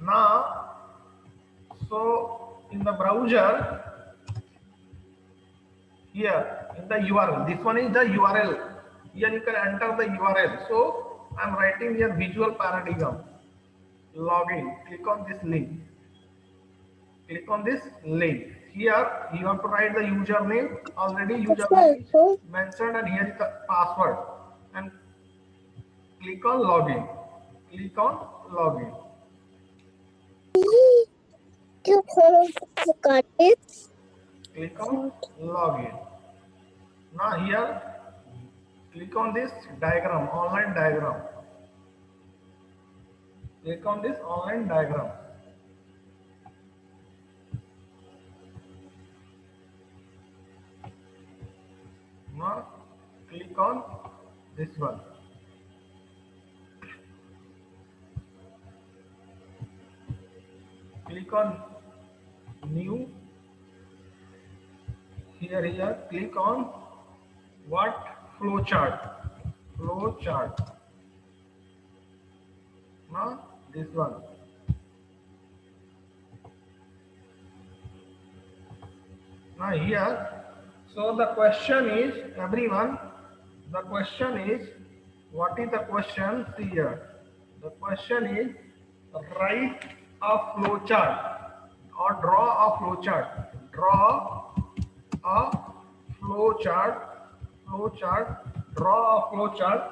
Now, so in the browser, here in the URL, this one is the URL. Here you can enter the URL. So I'm writing here Visual Paradigm login. Click on this link. Click on this link. Here you have to write the username. Already username is mentioned, and here is the password. And click on login. Click on login. Click on login. Now here, click on this diagram, online diagram. Click on this online diagram. Now click on this one. Click on new. Here, click on what? Flowchart. Flowchart. Now this one. Now here, so the question is, everyone, the question is, what is the question? See here, the question is, write a flowchart or draw a flowchart. Draw a flowchart. Flowchart. Draw a flowchart.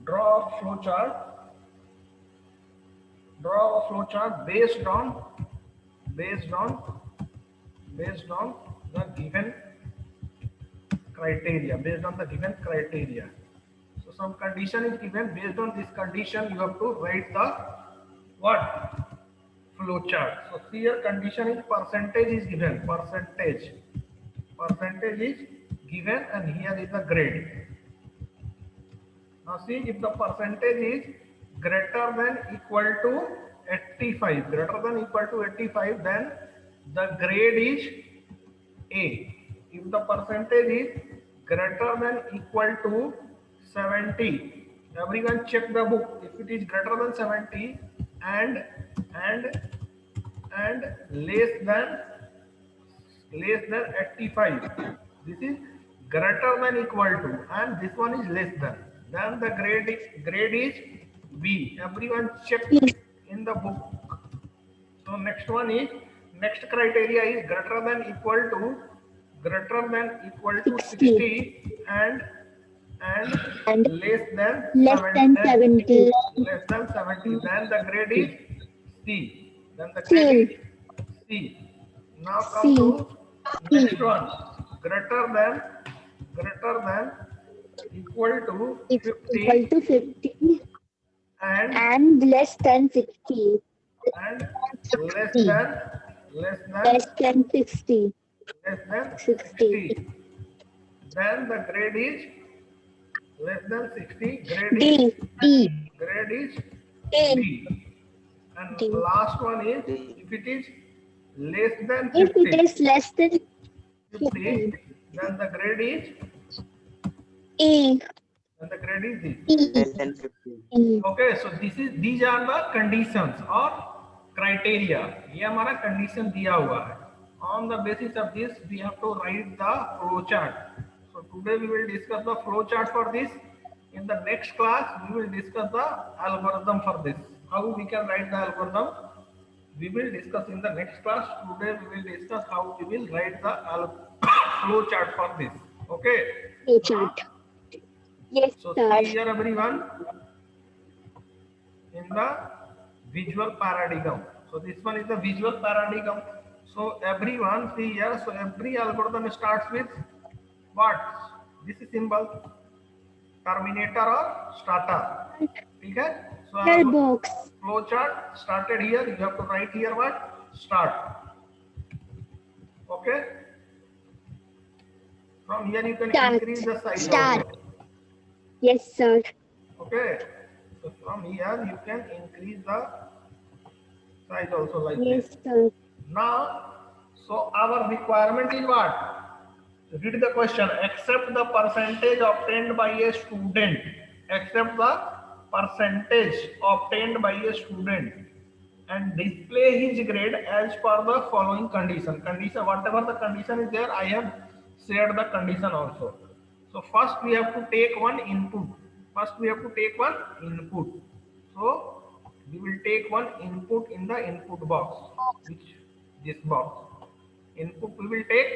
Draw a flowchart. Draw a flowchart based on the given criteria. Based on the given criteria. So some condition is given. Based on this condition, you have to write the what? Flowchart. So here condition is percentage is given. Percentage is given, and here is the grade. Now see, if the percentage is greater than equal to 85, then the grade is A. If the percentage is greater than equal to 70, everyone check the book. If it is greater than 70 and less than 85, this is greater than equal to, and this one is less than, then the grade is B. Everyone check in the book. So next one is, next criteria is greater than equal to 60 and less than 70. Less than 70. Then the grade is C. Then the grade is C. Now come to next one. Greater than equal to 50 and less than 60 and less than 60. Then the grade is less than 60. Grade is D. And D. last one is, if it is less than 50. If it is less than 50, then the grade is E. Then the grade is D. Less than 50. Okay, so these are the conditions or criteria. ये हमारा condition दिया हुआ है. On the basis of this, we have to write the flowchart. So today we will discuss the flowchart for this. In the next class, we will discuss the algorithm for this. How we can write the algorithm, we will discuss in the next class. Today we will discuss how we will write the flowchart for this. Okay. Flowchart. Yes, So sir. see here everyone, in the visual paradigm. So this one is the visual paradigm. So everyone see here, so every algorithm starts with what? This is symbol, terminator or starter. Okay? So Box. flowchart started here, you have to write here what? Start. Okay? From here you can Start. increase the size. Start. Also. Yes, sir. Okay, so from here you can increase the size also like Yes, this. sir. Now, so our requirement is what? Read the question. Accept the percentage obtained by a student. Accept the percentage obtained by a student and display his grade as per the following condition. Condition, whatever the condition is there, I have shared the condition also. So first we have to take one input. So we will take one input in the input box, which this box. Input we will take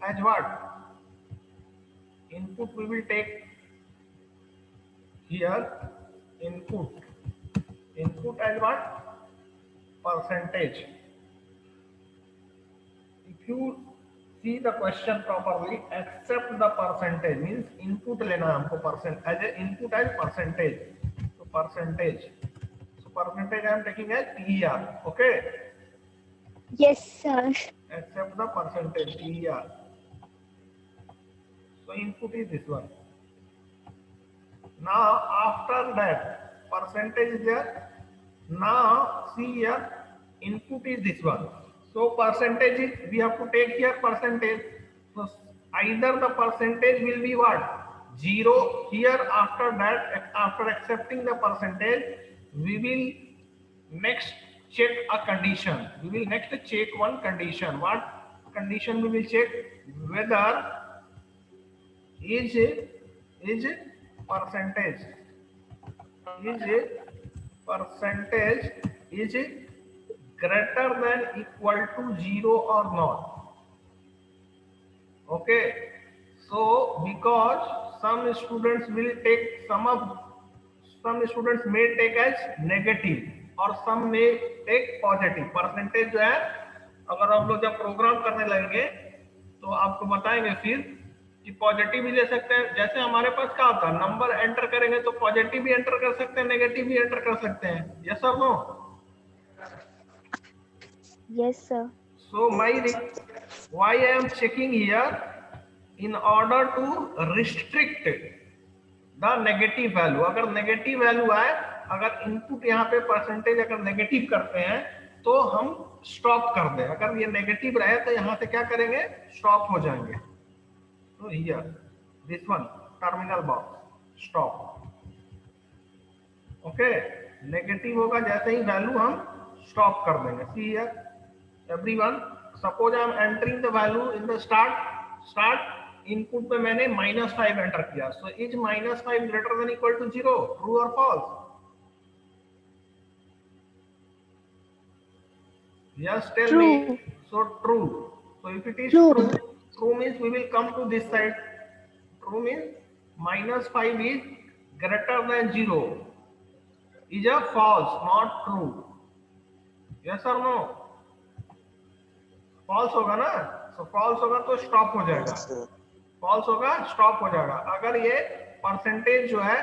as what? Input we will take here, input as what? Percentage. If you see the question properly, accept the percentage means input लेना है हमको percent as a input as percentage. So percentage. So percentage I am taking as TER. Okay. Yes, sir. Accept the percentage TER. So input is this one. Now after that percentage is there. Now see here, input is this one. So percentage is, we have to take here percentage. So either the percentage will be what? 0 here. After that, after accepting the percentage, we will next check a condition. We will next check one condition. What condition we will check? Whether is percentage is greater than equal to 0 or not. Okay, so because some students may take as negative और some may take positive. Percentage जो है, अगर हम लोग जब programme करने लगेंगे तो आपको बताएंगे फिर कि पॉजिटिव भी ले सकते हैं. जैसे हमारे पास क्या होता है, नंबर एंटर करेंगे तो पॉजिटिव भी एंटर कर सकते हैं, नेगेटिव भी एंटर कर सकते हैं. यस और no? Yes, sir. So why I am checking here, in order to restrict the negative value. अगर नेगेटिव वैल्यू आए, अगर इनपुट यहाँ पे परसेंटेज अगर नेगेटिव करते हैं तो हम स्टॉप कर दें. अगर ये नेगेटिव रहे तो यहाँ से क्या करेंगे, स्टॉप हो जाएंगे. So here, this one, terminal box, stop. Okay, negative होगा जैसे ही वैल्यू हम स्टॉप कर देंगे. See here, everyone, suppose I am entering the value in the start input पे मैंने -5 एंटर किया. So is -5 greater than equal to 0? True or false? Yes, tell True. me. So true. So if it is true, true means we will come to this side. True means -5 is greater than 0. Is a false, not true. Yes or no? False होगा ना. So false होगा तो stop हो जाएगा. False होगा, stop हो जाएगा. अगर ये परसेंटेज जो है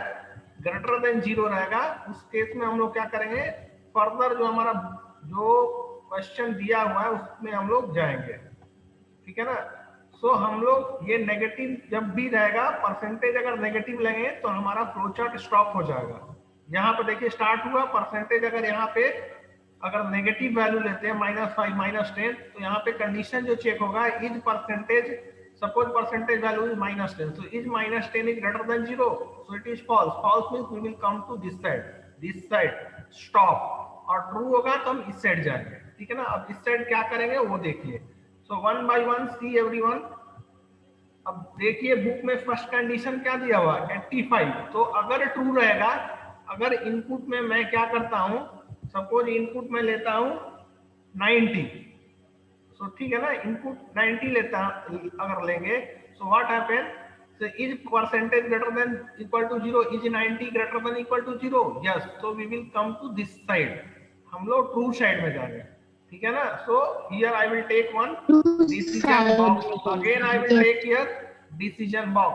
greater than 0 रहेगा, उस केस में हम लोग क्या करेंगे, फर्दर जो हमारा जो क्वेश्चन दिया हुआ है उसमें हम लोग जाएंगे. ठीक है ना. सो हम लोग ये नेगेटिव जब भी रहेगा, परसेंटेज अगर नेगेटिव लेंगे तो हमारा फ्लो चार्ट स्टॉप हो जाएगा. यहाँ पे देखिए स्टार्ट हुआ, परसेंटेज अगर यहाँ पे अगर नेगेटिव वैल्यू लेते हैं -5 -10, तो यहाँ पे कंडीशन जो चेक होगा, is percentage, suppose percentage value is -10, so is -10 is greater than 0, so it is false. False means we will come to this side stop, और ट्रू होगा तो हम इस साइड जाएंगे. ठीक है ना. अब इस साइड क्या करेंगे वो देखिए. So one by one see everyone. अब देखिए बुक में फर्स्ट कंडीशन क्या दिया हुआ, 85. तो अगर ट्रू रहेगा, अगर इनपुट में मैं क्या करता हूं, सपोज इनपुट में लेता हूं 90. सो ठीक है ना, इनपुट 90 लेता अगर लेंगे, so what happen, so is percentage greater than equal to 0, is 90 greater than equal to 0? Yes. So we will come to this side, हम लोग ट्रू साइड में जाएंगे. ठीक है ना. So here I will take one decision box. Again I will take here decision box.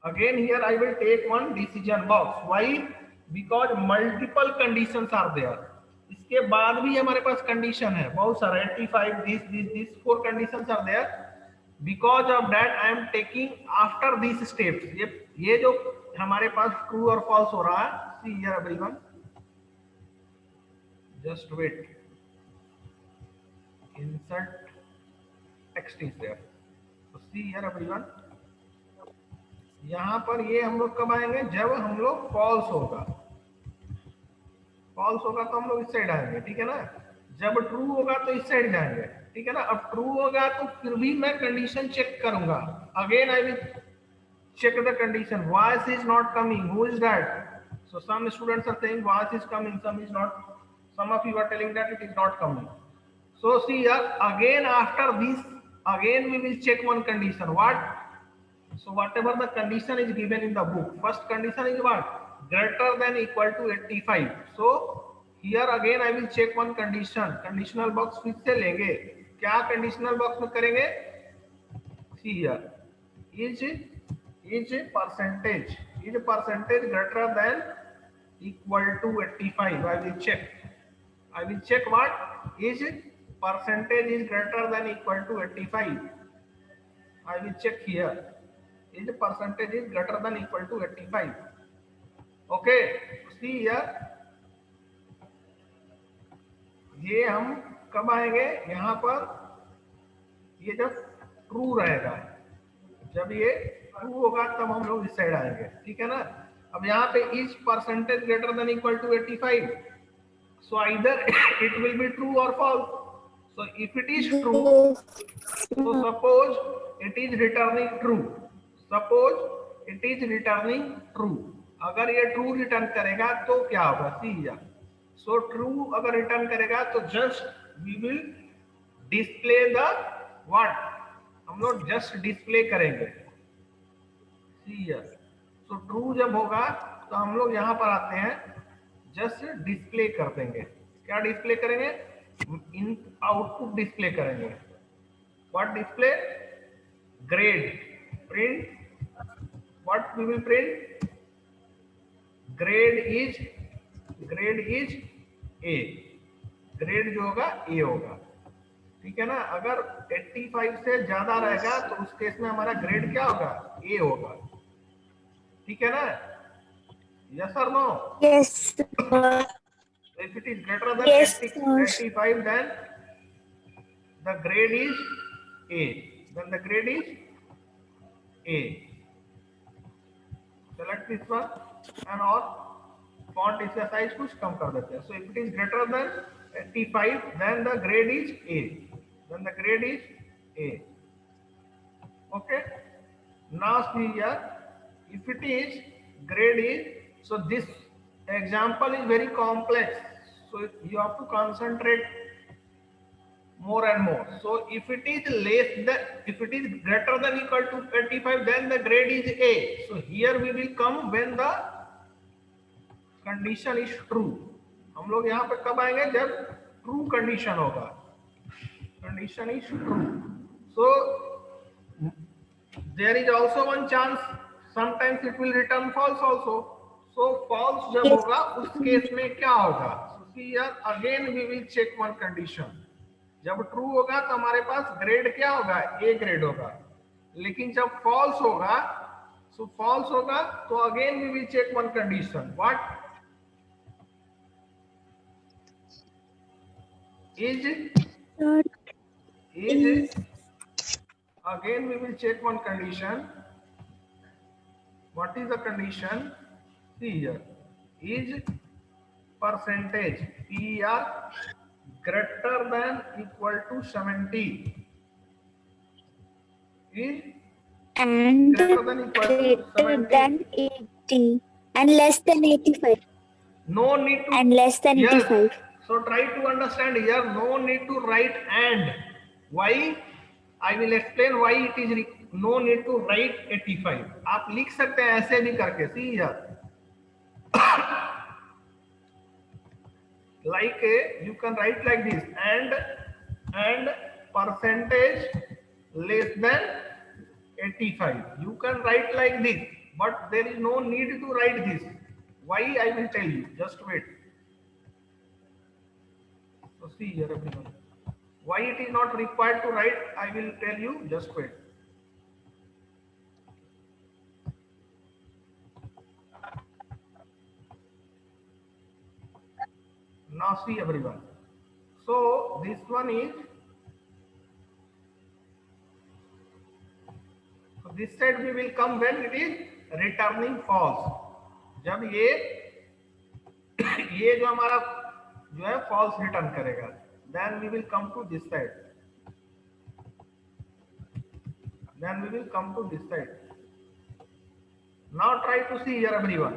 Again here I will take one decision box. Why? Because multiple conditions are there. इसके बाद भी हमारे पास condition है बहुत सारा, 85, this 4 conditions are there. Because of that I am taking after these steps. ये जो हमारे पास ट्रू और फॉल्स हो रहा है, see here everyone, just wait, insert text is there. So see here everyone, यहाँ पर ये हम लोग कब आएंगे, जब हम लोग फॉल्स होगा। फॉल्स होगा तो हम लोग इस साइड आएंगे, ठीक है ना। जब ट्रू होगा तो इस साइड जाएंगे, ठीक है ना। अब ट्रू होगा तो फिर भी मैं कंडीशन चेक करूंगा, again I will check the condition. Voice is not coming. Who is that? So some students are saying voice is coming, some is not. Some of you are telling that it is not coming. So see here, again after this, again we will check one condition. What? So whatever the condition is given in the book, first condition is what? Greater than equal to 85. So here again I will check one condition. Conditional box फिर से लेंगे. क्या conditional box में करेंगे? See here, is percentage greater than equal to 85. I will check what is percentage is greater than equal to 85. I will check here, is percentage is greater than equal to 85. Okay, see here, ये हम कब आएंगे यहाँ पर, ये जब true रहेगा, जब ये ट्रू होगा तब हम लोग इस साइड आएंगे, ठीक है ना। अब यहाँ पे is percentage greater than equal to 85, so either it will be true और false. So if it is true, so suppose it is returning true, suppose it is returning true, अगर ये ट्रू रिटर्न करेगा तो क्या होगा, सी या। So true अगर return करेगा तो just we will display the what, हम लोग जस्ट डिस्प्ले करेंगे, सी या। सो ट्रू जब होगा तो हम लोग यहाँ पर आते हैं, जस्ट डिस्प्ले कर देंगे। क्या डिस्प्ले करेंगे, इन आउटपुट डिस्प्ले करेंगे। What display? Grade. Print. What we will print? Grade is A. Grade जो होगा A होगा, ठीक है ना। अगर 85 से ज्यादा रहेगा तो उस केस में हमारा ग्रेड क्या होगा, A होगा, ठीक है ना। Yes or no? Yes. If it is greater than 85, then the grade is A. Then the grade is A. Select this one and और font इसका size कुछ कम कर देते हैं. So if it is greater than 85, then the grade is A. Then the grade is A. Okay. Now see here, if it is grade is, so this example is very complex. So you have to concentrate more and more. So if it is less than, if it is greater than equal to 85, then the grade is A. So here we will come when the condition is true. हम लोग यहाँ पर कब आएंगे, जब true condition होगा, condition is true. So there is also one chance, sometimes it will return false also. So false जब होगा उस केस में क्या होगा, so see here again we will check one condition. जब ट्रू होगा तो हमारे पास ग्रेड क्या होगा, ए ग्रेड होगा। लेकिन जब फॉल्स होगा, सो फॉल्स होगा तो again we will check one condition, what is again we will check one condition. What is the condition, see here, is percentage PR greater than equal to 70 is And greater than equal to greater 70 than 80 and less than 85 no need to, and less than yes. 85. So try to understand here, no need to write and. Why? I will explain why it is no need to write 85. आप लिख सकते हैं ऐसे भी करके, see here. Like you can write like this, and percentage less than 85. You can write like this, but there is no need to write this. Why? I will tell you, just wait. So see here everyone, why it is not required to write, I will tell you, just wait. Now see everyone, so this one is, so this side we will come when it is returning false, जब ये जो हमारा जो है false return करेगा, then we will come to this side, then we will come to this side. Now try to see here everyone,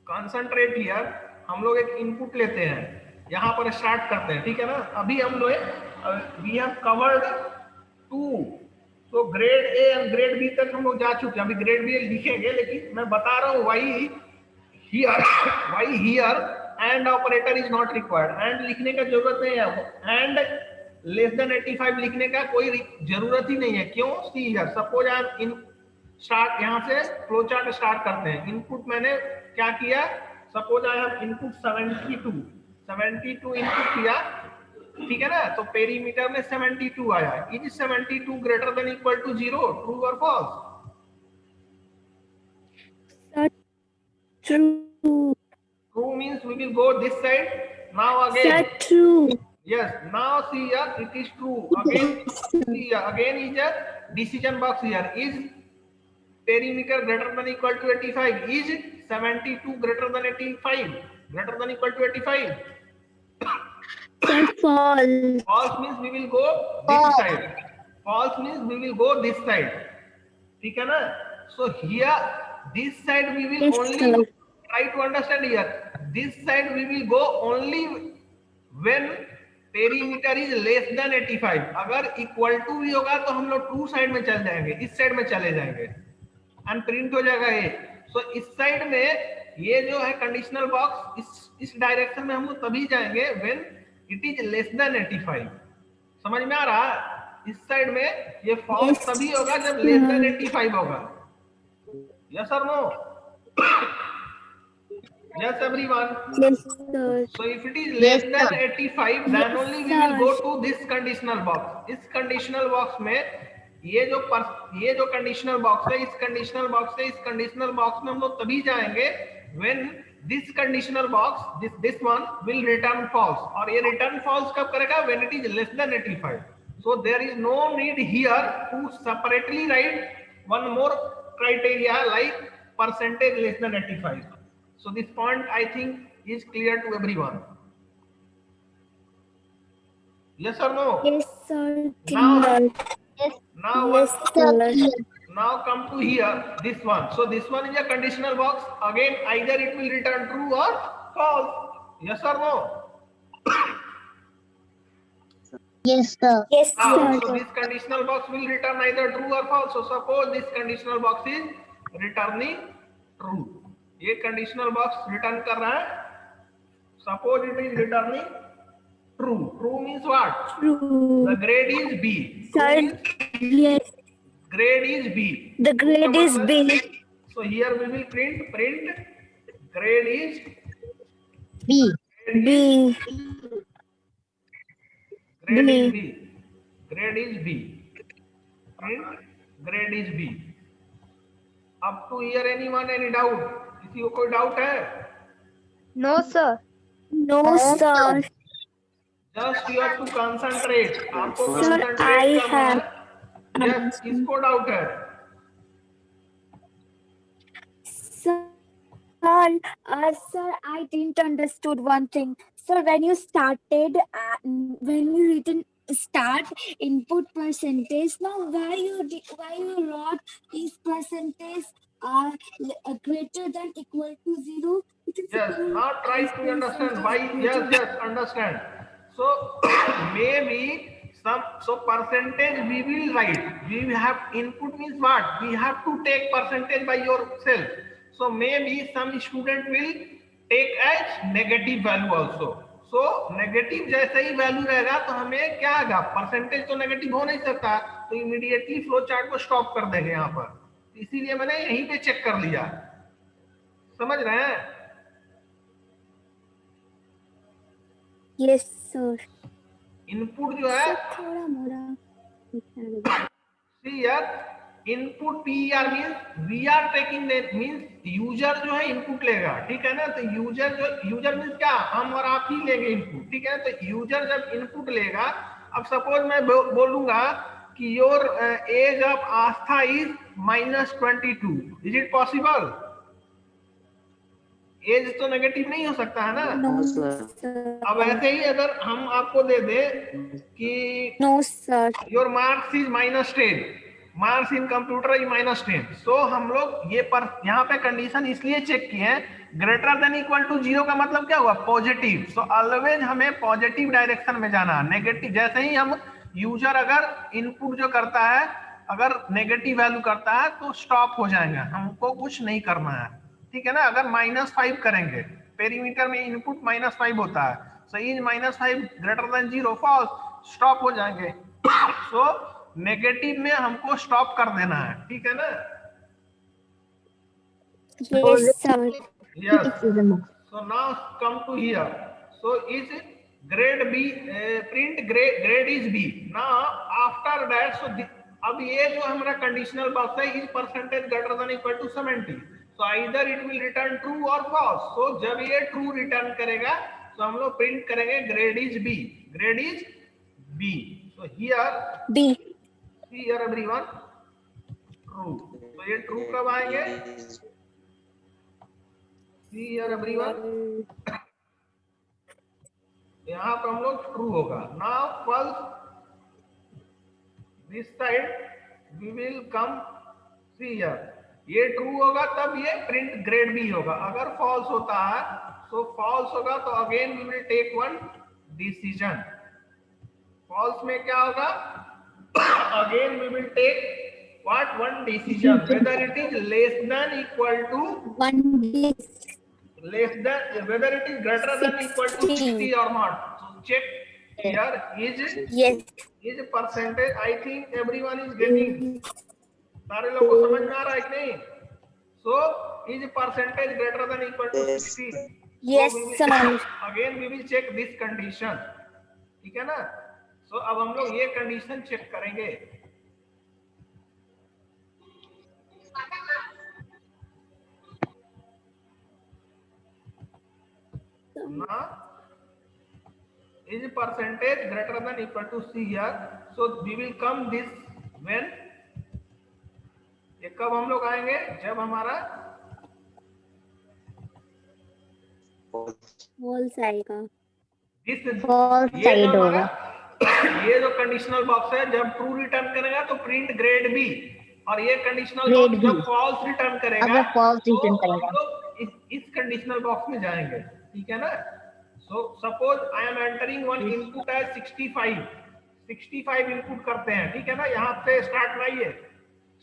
concentrate here. हम लोग एक इनपुट लेते हैं, यहाँ पर स्टार्ट करते हैं, ठीक है ना। अभी हम लोग वी हैव कवर्ड 2, तो grade A and grade B तक हम लोग जा चुके हैं। अभी ग्रेड बी लिखेंगे, लेकिन मैं बता रहा हूँ why here and operator is not required. And लिखने का जरूरत नहीं है, एंड लेस देन 85 लिखने का कोई जरूरत ही नहीं है। क्यों? See here, suppose I M in start, यहाँ से फ्लो चार्ट स्टार्ट करते हैं। इनपुट मैंने क्या किया, suppose I have input 72 input किया, ठीक है ना। तो पेरीमीटर में 72 आया। Is 72 greater than equal to 0, true और false? True. True means we will go this side. Now again. Sir, true. Yes, now see here, it is true. Again, see here, again is a decision box here. Is perimeter greater than equal to 85? Is 72 greater than 85? Greater than equal to 85? Sir, false. False means we will go this side. False means we will go this side. ठीक है ना? So here, this side we will Yes, only sir. try to understand here. This side we will go only when perimeter is less than 85. अगर equal to भी होगा तो हम लोग true side में चल जाएंगे, इस साइड में चले जाएंगे, एंड प्रिंट हो जाएगा ये। सो इस साइड में ये जो है कंडीशनल बॉक्स, इस डायरेक्शन में हम लोग तभी जाएंगे when it is less than 85। समझ में आ रहा है? इस साइड में ये फॉल्स तभी होगा जब लेस देन 85 होगा। यस और no? Yes, everyone. Yes, sir. So if it is less than 85, then only we will go to this conditional box. इस conditional box में ये जो conditional box है, इस conditional box से इस conditional box में हम लोग तभी जाएंगे when this conditional box, this one will return false. और ये return false कब करेगा? When it is less than 85. So there is no need here to separately write one more criteria like percentage less than 85. So this point I think is clear to everyone. Yes or no? Yes, sir. Now, Clear. now Yes, sir. now come to here, this one. So this one is a conditional box. Again, either it will return true or false. Yes or no? Yes, sir. Yes, Now, sir. so this conditional box will return either true or false. So suppose this conditional box is returning true. ये conditional box return कर रहा है, suppose it is returning true. True means what? True. The grade is B. Sir, yes. Grade is B. The grade is B. So here we will print grade is B. B. Grade is B. Grade is B. Print grade is B. Up to here anyone any doubt? किसी को कोई doubt है? No, sir. No, sir. Just you have to concentrate. आपको Sir, I concentrate करना have. है। Yes, किसको doubt है? Sir, sir, I didn't understood one thing. Sir, when you written start input percentage, now why you wrote is percentage greater than equal to 0? It is Yes, now try to understand why. Yes, understand. So maybe so percentage we will write. We have input means what? We have to take percentage by yourself. So maybe some student will take as negative value also. So negative जैसे ही value रहेगा तो हमें क्या आएगा? Percentage तो negative हो नहीं सकता, तो इमीडिएटली फ्लो चार्ट को स्टॉप कर देंगे यहाँ पर। इसीलिए मैंने यहीं पे चेक कर लिया। समझ रहे हैं? yes, sir. इनपुट जो है, थोड़ा मोड़ा see here, input PER means we are taking that means user जो है इनपुट लेगा, ठीक है ना। तो यूजर मींस क्या? हम और आप ही लेंगे इनपुट, ठीक है। तो यूजर जब इनपुट लेगा, अब सपोज मैं बोलूंगा कि your age of Aastha is -22, is it possible? Age तो नेगेटिव नहीं हो सकता है ना। No, sir. अब ऐसे ही अगर हम आपको दे दे कि No, sir. Your marks is -10, marks in computer is -10, सो हम लोग ये पर यहाँ पे कंडीशन इसलिए चेक किए हैं, ग्रेटर देन इक्वल टू 0 का मतलब क्या हुआ? पॉजिटिव। सो ऑलवेज हमें पॉजिटिव डायरेक्शन में जाना है। नेगेटिव जैसे ही हम यूजर अगर इनपुट जो करता है अगर नेगेटिव वैल्यू करता है तो स्टॉप हो जाएगा, हमको कुछ नहीं करना है, ठीक है ना। अगर -5 करेंगे, पेरीमीटर में इनपुट -5 होता है, so is -5 greater than 0, false, stop हो जाएंगे। सो नेगेटिव में हमको स्टॉप कर देना है, ठीक है ना। Yes, sir. Yes. So now come to here. So is grade B, print grade is B. Now after that, so अब ये जो हमारा कंडीशनल बॉक्स है, is percentage greater than equal to 70, so either it will return true or false. So जब ये true return करेगा तो हम लोग प्रिंट करेंगे grade is B, grade is B. So here B. see here everyone, true. तो ये true कब आएंगे? See here everyone, यहाँ पर हम लोग ट्रू होगा. Now false, this side we will come, see here, ये ट्रू होगा तब ये प्रिंट ग्रेड बी होगा. अगर फॉल्स होता है तो फॉल्स होगा तो again we will take one decision. False में क्या होगा? Again we will take what, one decision, whether it is less than equal to 1. less than, whether it is greater than equal to 60 or not. So check here, Yes. is percentage. I think everyone is getting, सारे लोगों को समझ में आ रहा है कि नहीं? So is percentage greater than equal to 60? Yes, so sir. again we will check this condition, ठीक है ना. So अब हम लोग ये कंडीशन चेक करेंगे. Now is percentage greater than equal to C here, so we will come this when, ये कब हम लोग आएंगे? जब हमारा False आएगा. False ये side जो होगा. ये जो कंडीशनल बॉक्स है, जब ट्रू रिटर्न करेगा तो प्रिंट ग्रेड बी, और ये कंडीशनल Grade बॉक्स B. जब फॉल्स रिटर्न करेगा अगर false तो return हम करेगा. लोग इस कंडीशनल बॉक्स में जाएंगे, ठीक है ना. So suppose I am entering one input age 65 input करते हैं, ठीक है ना. यहाँ से स्टार्ट लाइए,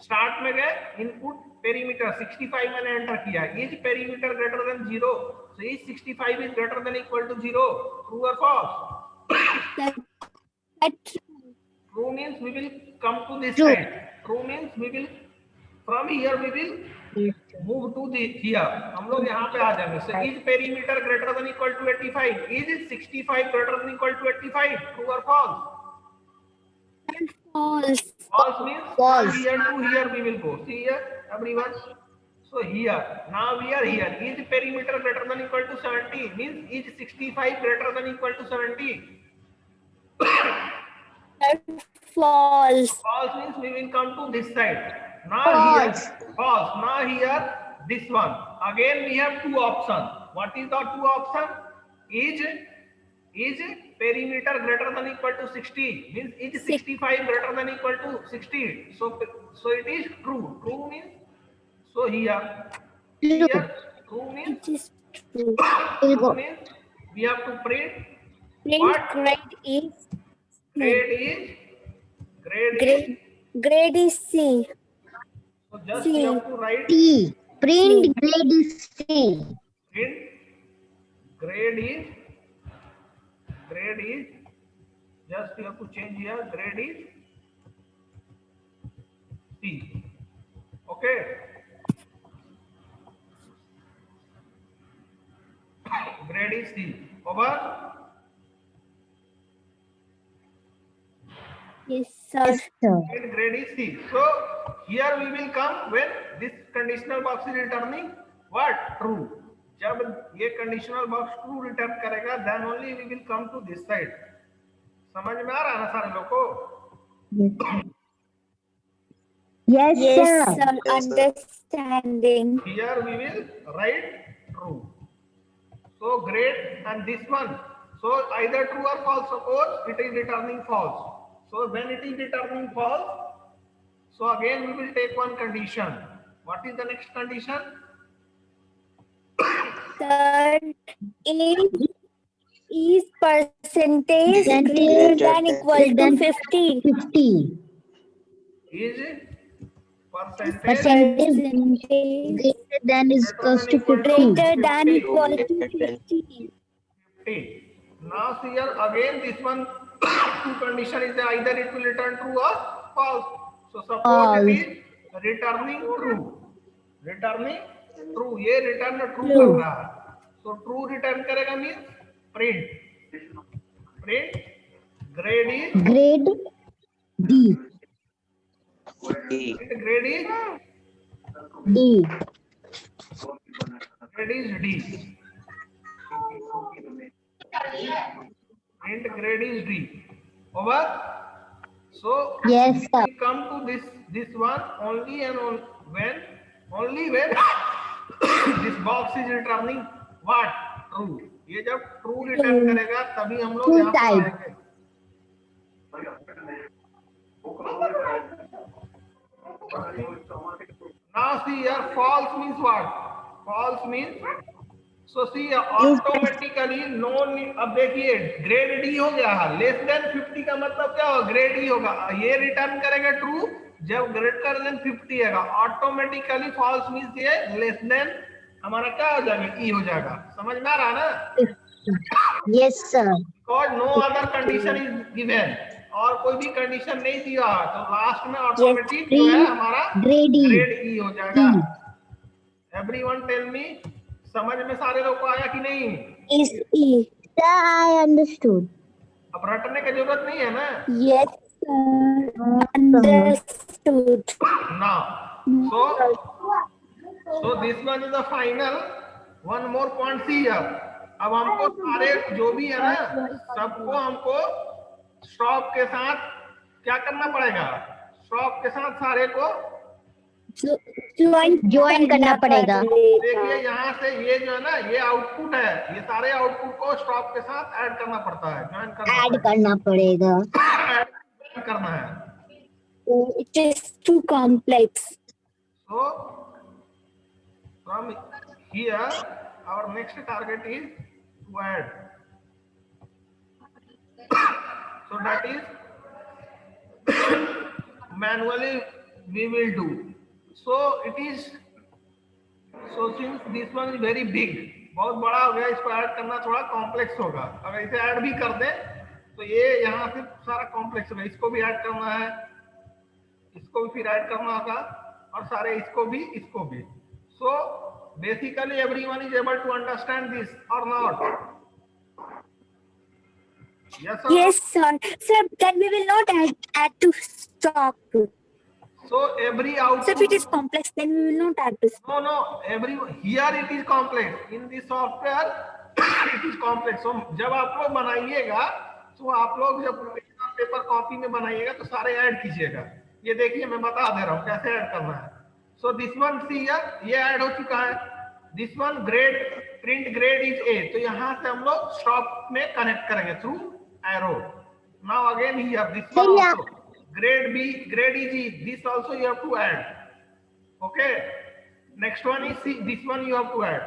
स्टार्ट में गए, इनपुट पेरीमीटर 65 मैंने एंटर किया. Is perimeter greater than 0, so is 65 is greater than equal to 0, true और false? True means we will come to this True. side. True means we will, from here we will move to the here. हम लोग यहाँ पे आ जाएंगे. So is perimeter greater than equal to 85? Is 65 greater than equal to 85? True or false? False. False means False. from here to here we will go. See here, everyone. So here, now we are here. Is perimeter greater than equal to 70? Means is 65 greater than equal to 70? False. False means we will come to this side. Now False. here, false. Now here, this one. Again we have two options. What is the two option? Is perimeter greater than equal to 60? Means is 65 greater than equal to 60? So it is true. True means, so here true means, It is true. true means we have to print Print what? grade is grade is C. so just C. you have to write C. Print grade is C. print grade is just you have to change here, grade is C. Okay, grade is C. Over. Yes, sir. Yes, sir. And grade is C. So here we will come when this conditional box is returning what? True. जब ये conditional box true return करेगा, then only we will come to this side. समझ में आ रहा है ना सारे लोगों को? Yes, sir. Yes, Yes, sir. sir. Understanding. Here we will write true. So grade and this one. So either true or false. Suppose it is returning false. So when it is returning false, so again we will take one condition. What is the next condition? Sir, if is percentage greater than equal to 50. 50. Is percentage Percentage Percentage greater than is equals to equal 50. greater than 50. equal to 50. 50. Now here again this one two condition is either it will return true or false. So suppose it is returning true. Returning true. ये return true कर True. रहा है. So true return करेगा means print. Print grade is Grade D. print grade is D. D. Print grade is D. Over. So Yes, sir. we come to this one only and only when this box is returning what true. ये जब true return करेगा तभी हम लोग True यहाँ पर type. आएंगे. Now see here false means what? False means so see automatically no अब देखिए ग्रेड डी हो गया है लेस देन 50 का मतलब क्या होगा ग्रेड ई होगा ये रिटर्न करेगा ट्रू जब ग्रेटर देन 50 है ऑटोमेटिकली फॉल्स मींस ये लेस देन हमारा क्या हो जाएगा ई हो जाएगा समझ में आ रहा है ना Yes, sir. Because no other condition is given और कोई भी कंडीशन नहीं दिया तो लास्ट में ऑटोमेटिक जो है हमारा Grade E. ग्रेड ई हो जाएगा एवरीवन टेल मी समझ में सारे लोग को आया कि नहीं Is E. Sir, I understood. अब रटने की जरूरत नहीं है ना Yes, sir. Understood. now so this one is the final one more point see here अब हमको सारे जो भी है ना सबको हमको स्टॉप के साथ क्या करना पड़ेगा स्टॉप के साथ सारे को Join करना पड़ेगा. देखिए यहाँ से ये जो है ना ये आउटपुट है ये सारे आउटपुट को स्टॉप के साथ ऐड करना पड़ता है ज्वाइन Add करना पड़ेगा. ऐड करना है It is too complex. so from here our next target is to add so that is manually we will do so it is so since this one is very big बहुत बड़ा हो गया इसको add करना थोड़ा complex होगा अगर इसे ऐड भी कर दे तो ये यहाँ से सारा कॉम्प्लेक्स होगा इसको भी ऐड करना है इसको भी फिर ऐड करना होगा और सारे इसको भी so basically everyone is able to understand this or not yes or Yes, sir. Sir, then we will not add to stop. so every So output if it is complex, then we will not add to stop. no every here it is complex in this software it is complex so जब आप लोग बनाइएगा तो आप लोग जब paper copy में बनाइएगा तो सारे ऐड कीजिएगा ये देखिए मैं बता दे रहा हूँ कैसे ऐड करना है so this one see ये ऐड हो चुका है this one grade print grade is A तो यहाँ से हम लोग स्टॉप में कनेक्ट करेंगे through arrow now again here this one also grade B grade is E this also you have to add okay next one is C this one you have to add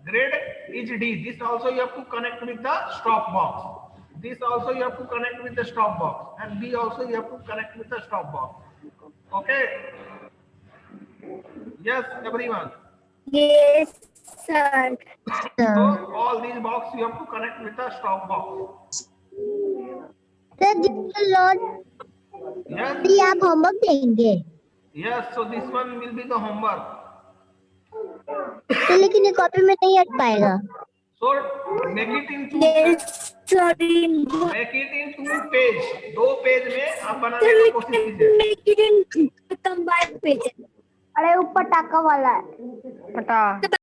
grade is D this also you have to connect with the stop box this also you have to connect with the stop box and B also you have to connect with the stop box okay yes everyone Yes, sir. so all these boxes you have to connect with the stop box Sir, this will not yes be आप homework देंगे. yes so this one will be the homework तो लेकिन ये copy में नहीं अट पाएगा. so make it in two Yes, sorry. make it in 2 page 2 page में आप Sir, बनाने we की कोशिश can कीजिए make it in combined pages. अरे ऊपर टाका वाला है. पटा